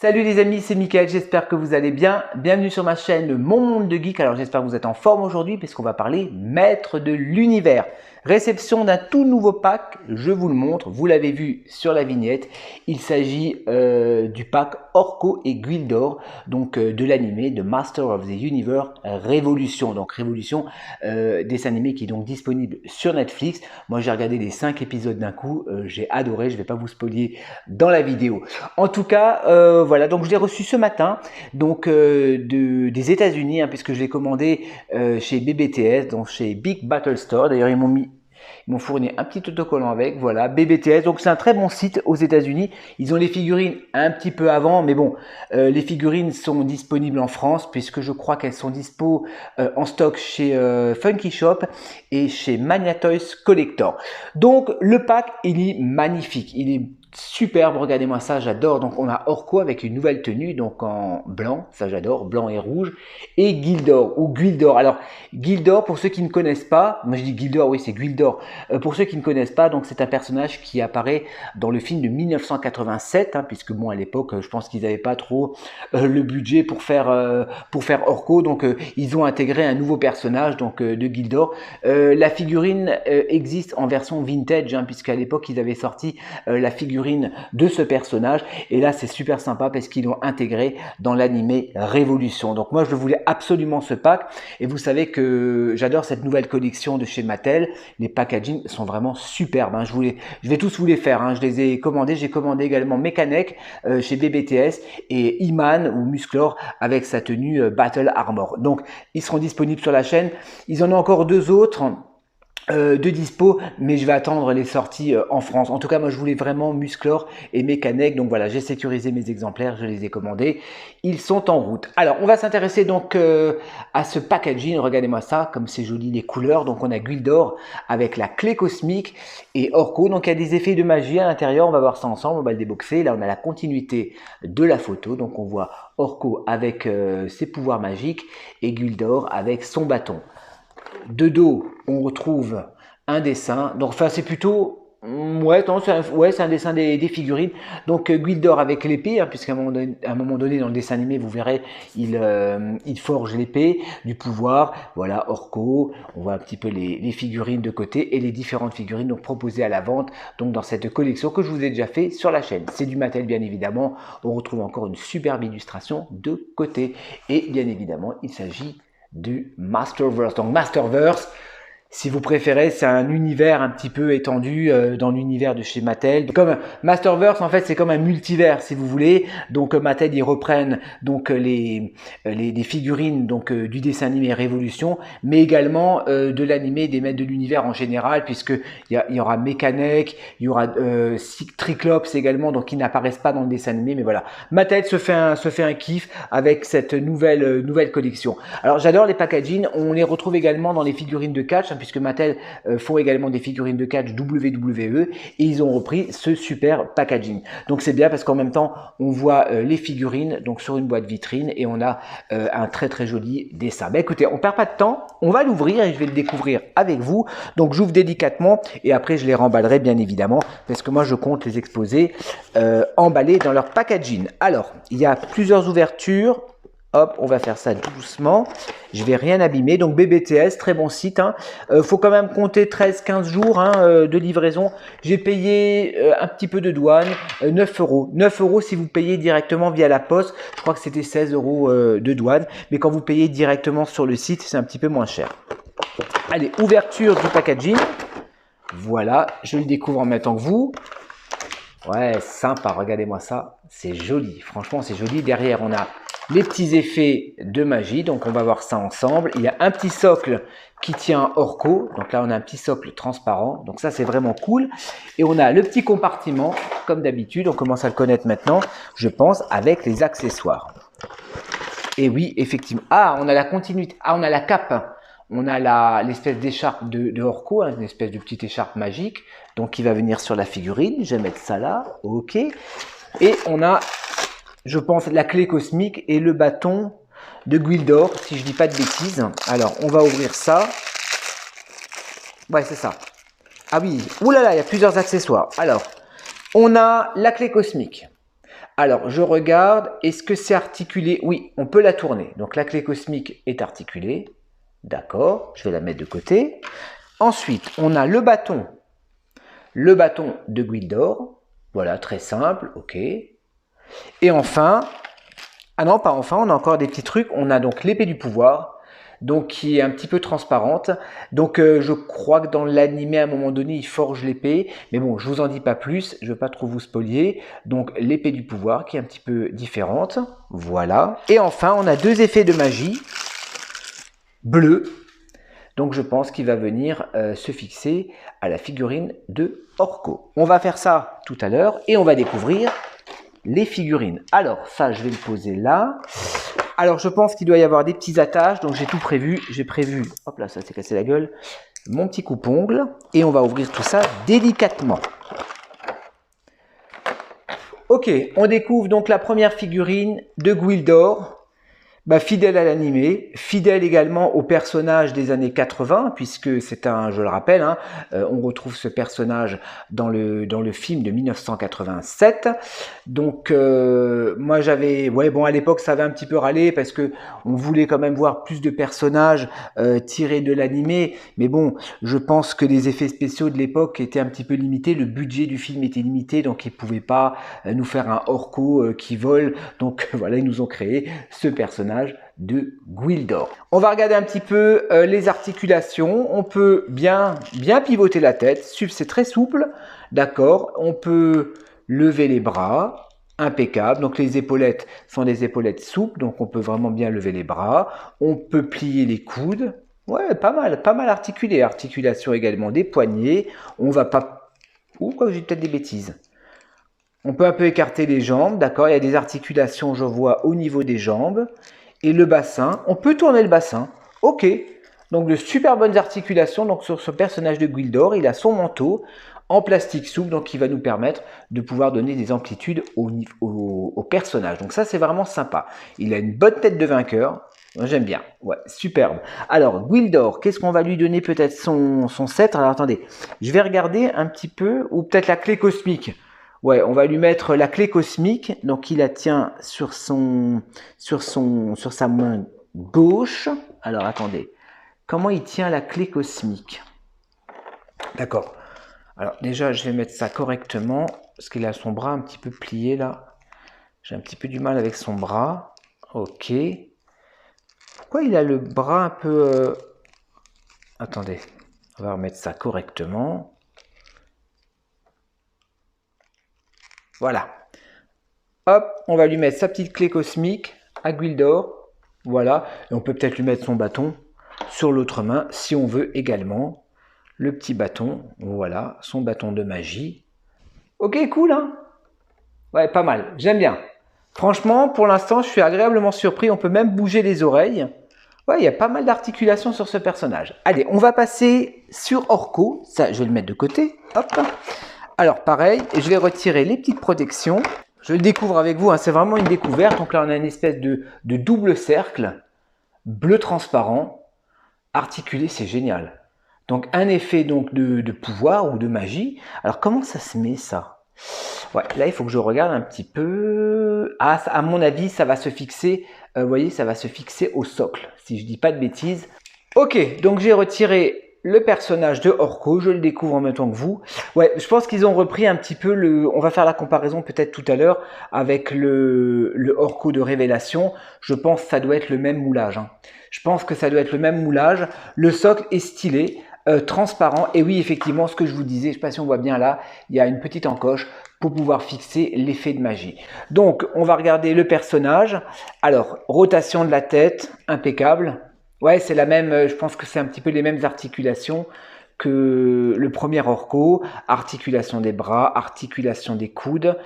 Salut les amis, c'est Mickaël, j'espère que vous allez bien. Bienvenue sur ma chaîne Mon Monde de Geek. Alors j'espère que vous êtes en forme aujourd'hui puisqu'on va parler maître de l'univers. Réception d'un tout nouveau pack, je vous le montre, vous l'avez vu sur la vignette. Il s'agit du pack Orko et Gwildor, donc de l'animé de Master of the Universe Révolution. Donc Révolution, dessin animé qui est donc disponible sur Netflix. Moi j'ai regardé les 5 épisodes d'un coup, j'ai adoré, je ne vais pas vous spoiler dans la vidéo. En tout cas, voilà, donc je l'ai reçu ce matin, donc des États-Unis, hein, puisque je l'ai commandé chez BBTS, donc chez Big Battle Store. D'ailleurs, ils m'ont fourni un petit autocollant avec, voilà, BBTS. Donc c'est un très bon site aux États-Unis. Ils ont les figurines un petit peu avant, mais bon, les figurines sont disponibles en France, puisque je crois qu'elles sont dispo en stock chez Funky Shop et chez Mania Toys Collector. Donc le pack, il est magnifique, il est superbe, regardez-moi ça, j'adore. Donc on a Orko avec une nouvelle tenue, donc en blanc, ça j'adore, blanc et rouge, et Gwildor ou Gwildor. Alors Gwildor, pour ceux qui ne connaissent pas, moi je dis Gwildor, oui c'est Gwildor. Pour ceux qui ne connaissent pas, donc c'est un personnage qui apparaît dans le film de 1987, hein, puisque bon à l'époque, je pense qu'ils n'avaient pas trop le budget pour faire Orko, donc ils ont intégré un nouveau personnage, donc de Gwildor. La figurine existe en version vintage, hein, puisqu'à l'époque ils avaient sorti la figurine de ce personnage, et là c'est super sympa parce qu'ils l'ont intégré dans l'animé Révolution. Donc moi je voulais absolument ce pack, et vous savez que j'adore cette nouvelle collection de chez Mattel. Les packaging sont vraiment superbes, hein. Je vais tous vous les faire, hein. Je les ai commandés. J'ai commandé également Mekanek chez BBTS et Iman ou Musclor avec sa tenue Battle Armor. Donc ils seront disponibles sur la chaîne. Ils en ont encore deux autres de dispo, mais je vais attendre les sorties en France. En tout cas, moi je voulais vraiment Musclor et Mekanek, donc voilà, j'ai sécurisé mes exemplaires, je les ai commandés, ils sont en route. Alors on va s'intéresser donc à ce packaging. Regardez-moi ça, comme c'est joli les couleurs. Donc on a Gwildor avec la clé cosmique et Orko, donc il y a des effets de magie à l'intérieur. On va voir ça ensemble, on va le déboxer. Là on a la continuité de la photo, donc on voit Orko avec ses pouvoirs magiques et Gwildor avec son bâton. De dos, on retrouve un dessin. Donc, enfin, c'est plutôt, c'est un dessin des figurines. Donc, Gwildor avec l'épée, hein, puisqu'à un moment donné, dans le dessin animé, vous verrez, il forge l'épée du pouvoir. Voilà, Orko. On voit un petit peu les figurines de côté et les différentes figurines donc proposées à la vente. Donc, dans cette collection que je vous ai déjà fait sur la chaîne. C'est du Mattel, bien évidemment. On retrouve encore une superbe illustration de côté. Et bien évidemment, il s'agit du Masterverse. Donc Masterverse, si vous préférez, c'est un univers un petit peu étendu dans l'univers de chez Mattel. Comme Masterverse, en fait, c'est comme un multivers, si vous voulez. Donc Mattel, ils reprennent donc les figurines donc du dessin animé Révolution, mais également de l'animé des maîtres de l'univers en général, puisque il y aura Mekanek, il y aura Triclops également, donc qui n'apparaissent pas dans le dessin animé, mais voilà. Mattel se fait un kiff avec cette nouvelle collection. Alors j'adore les packaging, on les retrouve également dans les figurines de catch, hein, puisque Mattel font également des figurines de catch WWE, et ils ont repris ce super packaging. Donc c'est bien parce qu'en même temps on voit les figurines donc sur une boîte vitrine, et on a un très très joli dessin. Ben écoutez, on perd pas de temps, on va l'ouvrir et je vais le découvrir avec vous. Donc j'ouvre délicatement et après je les remballerai bien évidemment, parce que moi je compte les exposer emballés dans leur packaging. Alors il y a plusieurs ouvertures. Hop, on va faire ça doucement. Je vais rien abîmer. Donc BBTS, très bon site, hein. Faut quand même compter 13-15 jours hein, de livraison. J'ai payé un petit peu de douane, 9 euros. 9 euros si vous payez directement via la poste. Je crois que c'était 16 euros de douane. Mais quand vous payez directement sur le site, c'est un petit peu moins cher. Allez, ouverture du packaging. Voilà, je le découvre en même temps que vous. Ouais, sympa, regardez-moi ça. C'est joli, franchement c'est joli. Derrière, on a les petits effets de magie, donc on va voir ça ensemble. Il y a un petit socle qui tient Orko, donc là on a un petit socle transparent, donc ça c'est vraiment cool. Et on a le petit compartiment, comme d'habitude, on commence à le connaître maintenant, je pense, avec les accessoires. Et oui, effectivement, on a la continuité, on a la cape, on a l'espèce d'écharpe de Orko, hein, une espèce de petite écharpe magique, donc qui va venir sur la figurine. Je vais mettre ça là, ok. Et on a, je pense, la clé cosmique et le bâton de Gwildor, si je dis pas de bêtises. Alors, on va ouvrir ça. Ouais, c'est ça. Ah oui, oulala, il y a plusieurs accessoires. Alors, on a la clé cosmique. Alors, je regarde, est-ce que c'est articulé? Oui, on peut la tourner. Donc, la clé cosmique est articulée. D'accord, je vais la mettre de côté. Ensuite, on a le bâton de Gwyldor. Voilà, très simple, ok. Et enfin, ah non, pas enfin, on a encore des petits trucs. On a donc l'épée du pouvoir, donc qui est un petit peu transparente. Donc je crois que dans l'animé, à un moment donné, il forge l'épée. Mais bon, je vous en dis pas plus, je ne veux pas trop vous spolier. Donc l'épée du pouvoir qui est un petit peu différente. Voilà. Et enfin, on a deux effets de magie bleu. Donc je pense qu'il va venir se fixer à la figurine de Orko. On va faire ça tout à l'heure et on va découvrir les figurines. Alors ça, je vais le poser là. Alors je pense qu'il doit y avoir des petits attaches, donc j'ai tout prévu. J'ai prévu, hop là, ça s'est cassé la gueule, mon petit coupe-ongle. Et on va ouvrir tout ça délicatement. Ok, on découvre donc la première figurine de Gwyldor. Fidèle à l'animé, fidèle également au personnage des années 80, puisque c'est un, je le rappelle, hein, on retrouve ce personnage dans le film de 1987. Donc moi j'avais, ouais bon à l'époque ça avait un petit peu râlé parce que on voulait quand même voir plus de personnages tirés de l'animé, mais bon je pense que les effets spéciaux de l'époque étaient un petit peu limités, le budget du film était limité, donc ils pouvaient pas nous faire un Orko qui vole, donc voilà ils nous ont créé ce personnage de Gwyldor. On va regarder un petit peu les articulations. On peut bien pivoter la tête. C'est très souple. D'accord. On peut lever les bras. Impeccable. Donc les épaulettes sont des épaulettes souples. Donc on peut vraiment bien lever les bras. On peut plier les coudes. Ouais, pas mal articulé. Articulation également des poignets. On va pas... Ouh, quoi, j'ai peut-être des bêtises. On peut un peu écarter les jambes. D'accord. Il y a des articulations, je vois, au niveau des jambes. Et le bassin, on peut tourner le bassin. Ok, donc de super bonnes articulations. Donc sur ce personnage de Gwyldor, il a son manteau en plastique souple, donc qui va nous permettre de pouvoir donner des amplitudes au personnage. Donc ça, c'est vraiment sympa. Il a une bonne tête de vainqueur. J'aime bien. Ouais, superbe. Alors, Gwyldor, qu'est-ce qu'on va lui donner? Peut-être son sceptre. Alors attendez, je vais regarder un petit peu, ou peut-être la clé cosmique. Ouais, on va lui mettre la clé cosmique, donc il la tient sur sa main gauche. Alors attendez, comment il tient la clé cosmique? D'accord. Alors déjà, je vais mettre ça correctement, parce qu'il a son bras un petit peu plié là. J'ai un petit peu du mal avec son bras. Ok. Pourquoi il a le bras un peu... Attendez, on va remettre ça correctement. Voilà. Hop, on va lui mettre sa petite clé cosmique à Gwyldor. Voilà. Et on peut peut-être lui mettre son bâton sur l'autre main si on veut également. Le petit bâton. Voilà, son bâton de magie. Ok, cool, hein? Ouais, pas mal. J'aime bien. Franchement, pour l'instant, je suis agréablement surpris. On peut même bouger les oreilles. Ouais, il y a pas mal d'articulations sur ce personnage. Allez, on va passer sur Orko. Ça, je vais le mettre de côté. Hop. Alors pareil, je vais retirer les petites protections. Je le découvre avec vous, hein, c'est vraiment une découverte. Donc là, on a une espèce de double cercle, bleu transparent, articulé, c'est génial. Donc un effet donc de pouvoir ou de magie. Alors comment ça se met ça? Ouais, là, il faut que je regarde un petit peu. Ah, à mon avis, ça va se fixer, vous voyez, ça va se fixer au socle, si je dis pas de bêtises. Ok, donc j'ai retiré le personnage de Orko, je le découvre en même temps que vous. Ouais, je pense qu'ils ont repris un petit peu le... On va faire la comparaison peut-être tout à l'heure avec le Orko de Révélation. Je pense que ça doit être le même moulage. Hein. Je pense que ça doit être le même moulage. Le socle est stylé, transparent. Et oui, effectivement, ce que je vous disais, je ne sais pas si on voit bien là, il y a une petite encoche pour pouvoir fixer l'effet de magie. Donc, on va regarder le personnage. Alors, rotation de la tête, impeccable. Ouais, c'est la même, je pense que c'est un petit peu les mêmes articulations que le premier Orko. Articulation des bras, articulation des coudes.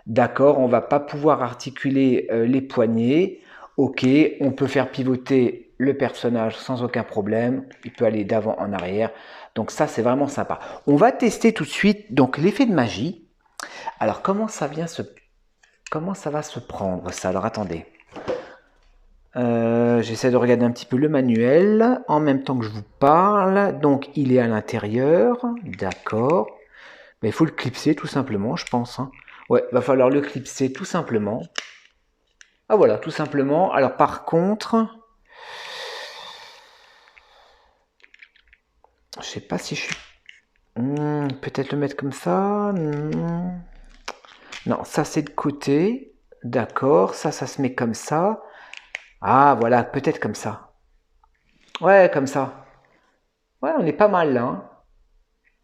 D'accord, on va pas pouvoir articuler les poignets. Ok, on peut faire pivoter le personnage sans aucun problème. Il peut aller d'avant en arrière. Donc ça, c'est vraiment sympa. On va tester tout de suite donc l'effet de magie. Alors, comment ça va se prendre ça? Alors, attendez. J'essaie de regarder un petit peu le manuel en même temps que je vous parle. Donc il est à l'intérieur, d'accord. Mais il faut le clipser tout simplement, je pense. Hein. Ouais, va falloir le clipser tout simplement. Ah voilà, tout simplement. Alors par contre, je sais pas si je suis... peut-être le mettre comme ça. Non, ça c'est de côté. D'accord, ça se met comme ça. Ah voilà, peut-être comme ça. Ouais, comme ça. Ouais, on est pas mal là, hein.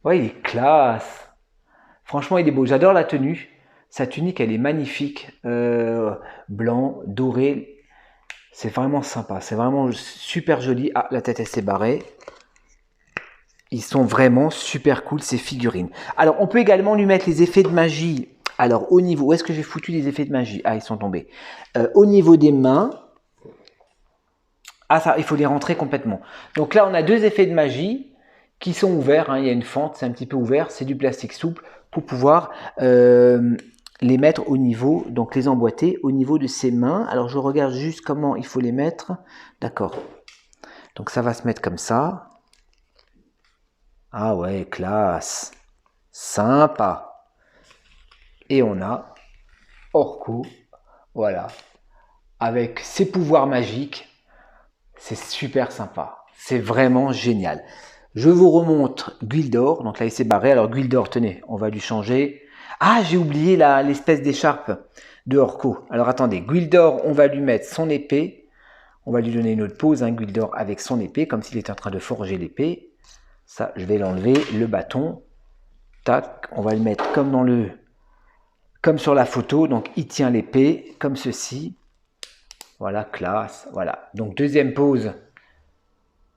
Ouais, il est classe. Franchement, il est beau. J'adore la tenue. Sa tunique, elle est magnifique. Blanc, doré. C'est vraiment sympa. C'est vraiment super joli. Ah, la tête, elle s'est barrée. Ils sont vraiment super cool, ces figurines. Alors, on peut également lui mettre les effets de magie. Alors, au niveau... Où est-ce que j'ai foutu les effets de magie? Ah, ils sont tombés. Au niveau des mains... Ah, ça, il faut les rentrer complètement. Donc là, on a deux effets de magie qui sont ouverts, hein. Il y a une fente, c'est un petit peu ouvert. C'est du plastique souple pour pouvoir les mettre au niveau, donc les emboîter au niveau de ses mains. Alors, je regarde juste comment il faut les mettre. D'accord. Donc, ça va se mettre comme ça. Ah ouais, classe. Sympa. Et on a Orko, voilà, avec ses pouvoirs magiques. C'est super sympa. C'est vraiment génial. Je vous remontre Gwildor. Donc là, il s'est barré. Alors Gwildor, tenez, on va lui changer. Ah, j'ai oublié l'espèce d'écharpe de Orko. Alors attendez, Gwildor, on va lui mettre son épée. On va lui donner une autre pose, hein, Gwildor, avec son épée, comme s'il était en train de forger l'épée. Ça, je vais l'enlever. Le bâton. Tac, on va le mettre comme sur la photo. Donc, il tient l'épée, comme ceci. Voilà, classe. Voilà. Donc, deuxième pose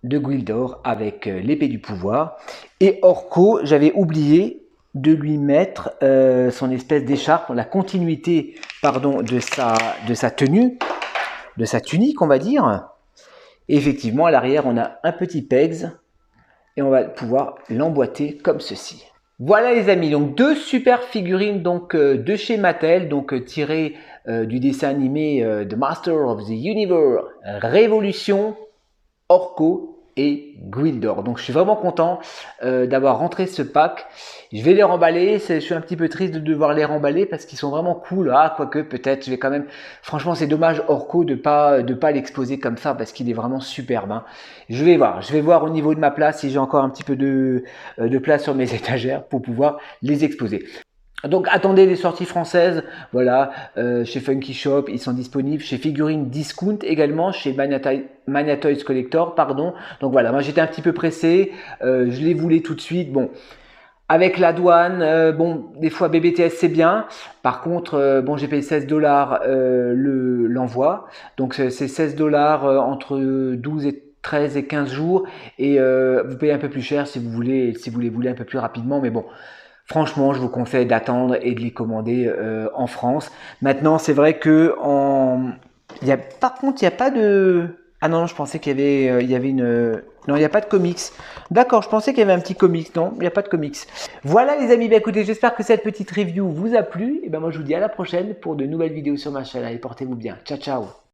de Gwildor avec l'épée du pouvoir. Et Orko, j'avais oublié de lui mettre son espèce d'écharpe, la continuité, pardon, de sa tenue, de sa tunique, on va dire. Et effectivement, à l'arrière, on a un petit pegs et on va pouvoir l'emboîter comme ceci. Voilà les amis, donc deux super figurines donc de chez Mattel, donc tirées du dessin animé The Master of the Universe Révolution, Orko et Gwildor. Donc je suis vraiment content d'avoir rentré ce pack. Je vais les remballer, je suis un petit peu triste de devoir les remballer parce qu'ils sont vraiment cool. Ah, quoique peut-être, je vais quand même... Franchement, c'est dommage Orko de pas l'exposer comme ça parce qu'il est vraiment superbe, hein. Je vais voir au niveau de ma place si j'ai encore un petit peu de place sur mes étagères pour pouvoir les exposer. Donc attendez les sorties françaises, voilà, chez Funky Shop, ils sont disponibles, chez Figurine Discount également, chez Mania Toys Collector, pardon. Donc voilà, moi j'étais un petit peu pressé, je les voulais tout de suite, bon. Avec la douane, bon, des fois BBTS c'est bien, par contre, bon, j'ai payé 16 $ l'envoi, donc c'est 16 $ entre 12 et 13 et 15 jours, et vous payez un peu plus cher si vous les voulez un peu plus rapidement, mais bon. Franchement, je vous conseille d'attendre et de les commander en France. Maintenant, c'est vrai que par contre, il n'y a pas de... Ah non, je pensais qu'il y avait une... Non, il n'y a pas de comics. D'accord, je pensais qu'il y avait un petit comics. Non, il n'y a pas de comics. Voilà les amis, écoutez, j'espère que cette petite review vous a plu. Et ben moi, je vous dis à la prochaine pour de nouvelles vidéos sur ma chaîne. Allez, portez-vous bien. Ciao, ciao.